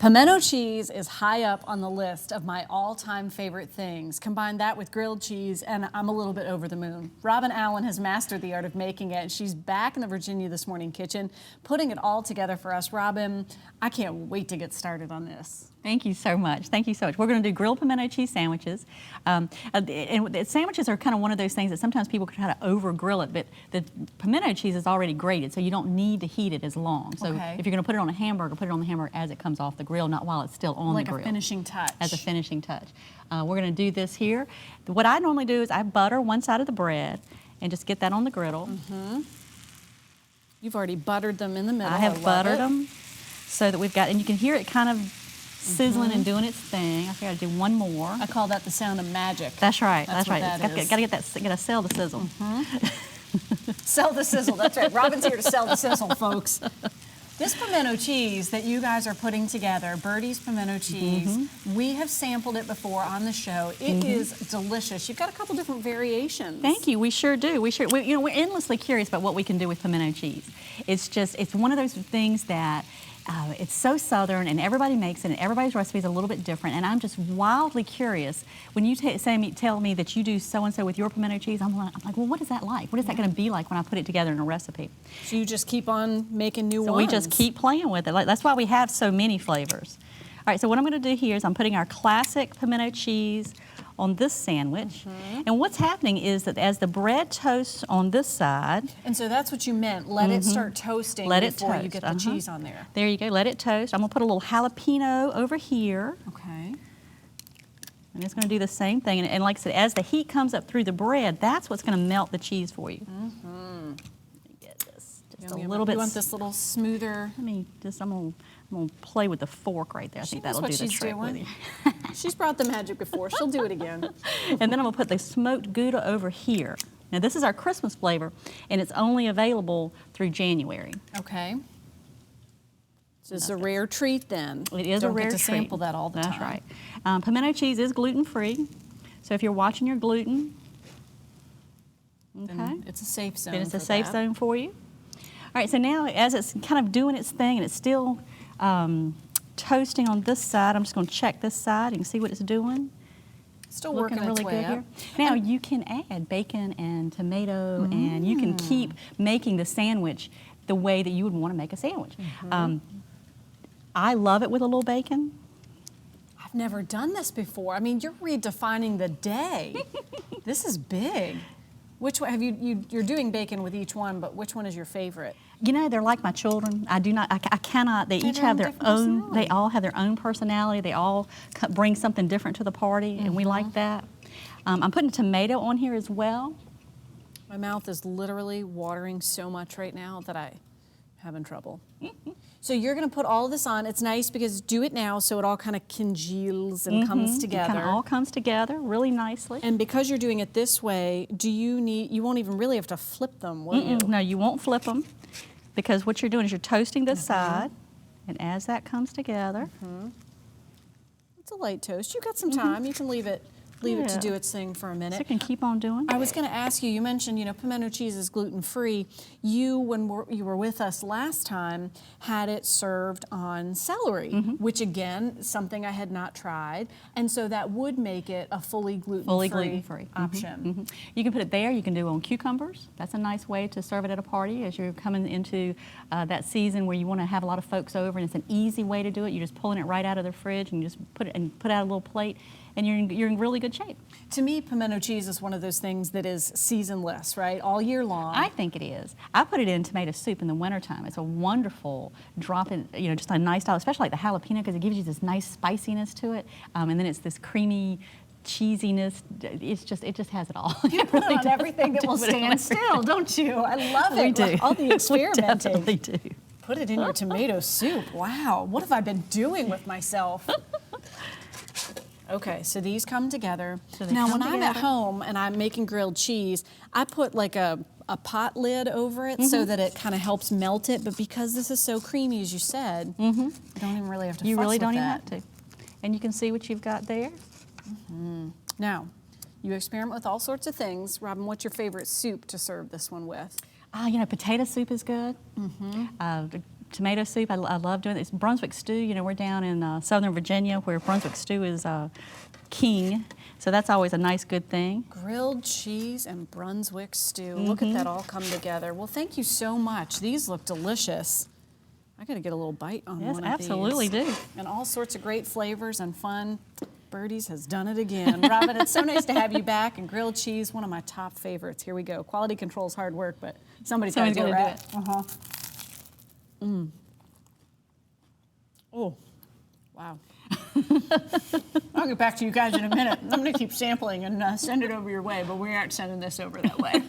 Pimento cheese is high up on the list of my all-time favorite things. Combine that with grilled cheese, and I'm a little bit over the moon. Robin Allen has mastered the art of making it, and she's back in the Virginia This Morning kitchen, putting it all together for us. Robin, I can't wait to get started on this. Thank you so much. Thank you so much. We're going to do grilled pimento cheese sandwiches. And sandwiches are kind of one of those things that sometimes people can try to over grill it, but the pimento cheese is already grated, so you don't need to heat it as long. So if you're going to put it on a hamburger, put it on the hamburger as it comes off the grill, not while it's still on the grill. Like a finishing touch. As a finishing touch. We're going to do this here. What I normally do is I butter one side of the bread and just get that on the griddle. You've already buttered them in the middle. I have buttered them so that we've got, and you can hear it kind of sizzling and doing its thing. I think I do one more. I call that the sound of magic. That's right. That's right. That got to get that. Got to sell the sizzle. Sell the sizzle. That's right. Robin's here to sell the sizzle, folks. This pimento cheese that you guys are putting together, Birdie's pimento cheese, we have sampled it before on the show. It is delicious. You've got a couple different variations. Thank you. We sure do. We're endlessly curious about what we can do with pimento cheese. It's one of those things that it's so Southern, and everybody makes it, and everybody's recipe is a little bit different, and I'm just wildly curious. When you tell me that you do so-and-so with your pimento cheese, I'm like, well, what is that like? What is that going to be like when I put it together in a recipe? So you just keep on making new ones? So we just keep playing with it. That's why we have so many flavors. All right, so what I'm going to do here is I'm putting our classic pimento cheese on this sandwich. And what's happening is that as the bread toasts on this side. And so that's what you meant. Let it start toasting before you get the cheese on there. There you go. Let it toast. I'm going to put a little jalapeno over here. Okay. And it's going to do the same thing. And like I said, as the heat comes up through the bread, that's what's going to melt the cheese for you. Let me get this just a little bit. You want this little smoother? I'm going to play with the fork right there. I think that'll do the trick with you. She's brought the magic before. She'll do it again. And then I'm going to put the smoked Gouda over here. Now this is our Christmas flavor, and it's only available through January. Okay. So it's a rare treat then. It is a rare treat. Don't get to sample that all the time. That's right. Pimento cheese is gluten-free, so if you're watching your gluten, then it's a safe zone. Then it's a safe zone for you. All right, so now as it's kind of doing its thing and it's still toasting on this side, I'm just going to check this side. You can see what it's doing. Still working really good here. Now you can add bacon and tomato, and you can keep making the sandwich the way that you would want to make a sandwich. I love it with a little bacon. I've never done this before. I mean, you're redefining the day. This is big. Which one have you're doing bacon with each one, but which one is your favorite? You know, they're like my children. I cannot, they each have their own, they all have their own personality. They all bring something different to the party, and we like that. I'm putting tomato on here as well. My mouth is literally watering so much right now that I'm having trouble. So you're going to put all of this on. It's nice because do it now so it all kind of congeals and comes together. It kind of all comes together really nicely. And because you're doing it this way, you won't even really have to flip them, will you? No, you won't flip them, because what you're doing is you're toasting this side, and as that comes together. It's a light toast. You've got some time. You can leave it to do its thing for a minute. So you can keep on doing. I was going to ask you, you mentioned, pimento cheese is gluten-free. You, when you were with us last time, had it served on celery, which again, something I had not tried. And so that would make it a fully gluten-free option. You can put it there. You can do it on cucumbers. That's a nice way to serve it at a party as you're coming into that season where you want to have a lot of folks over, and it's an easy way to do it. You're just pulling it right out of the fridge and you just put out a little plate, and you're in really good shape. To me, pimento cheese is one of those things that is seasonless, right? All year long. I think it is. I put it in tomato soup in the wintertime. It's a wonderful drop in, just a nice style, especially like the jalapeno, because it gives you this nice spiciness to it. And then it's this creamy cheesiness. It just has it all. You put it on everything that will stand still, don't you? I love it. We do. All the experimenting. We definitely do. Put it in your tomato soup. Wow, what have I been doing with myself? Okay, so these come together. Now, when I'm at home and I'm making grilled cheese, I put like a pot lid over it so that it kind of helps melt it. But because this is so creamy, as you said, you don't even really have to fuss with that. You really don't even have to. And you can see what you've got there. Now, you experiment with all sorts of things. Robin, what's your favorite soup to serve this one with? Potato soup is good. tomato soup. I love doing this. Brunswick stew, you know, we're down in Southern Virginia where Brunswick stew is king. So that's always a nice, good thing. Grilled cheese and Brunswick stew. Look at that all come together. Well, thank you so much. These look delicious. I got to get a little bite on Yes, one of absolutely these. do. And all sorts of great flavors and fun. Birdie's has done it again. Robin, it's so nice to have you back. And grilled cheese, one of my top favorites. Here we go. Quality control is hard work, but somebody's got to do it, right? Oh, wow. I'll get back to you guys in a minute. I'm going to keep sampling and send it over your way, but we aren't sending this over that way.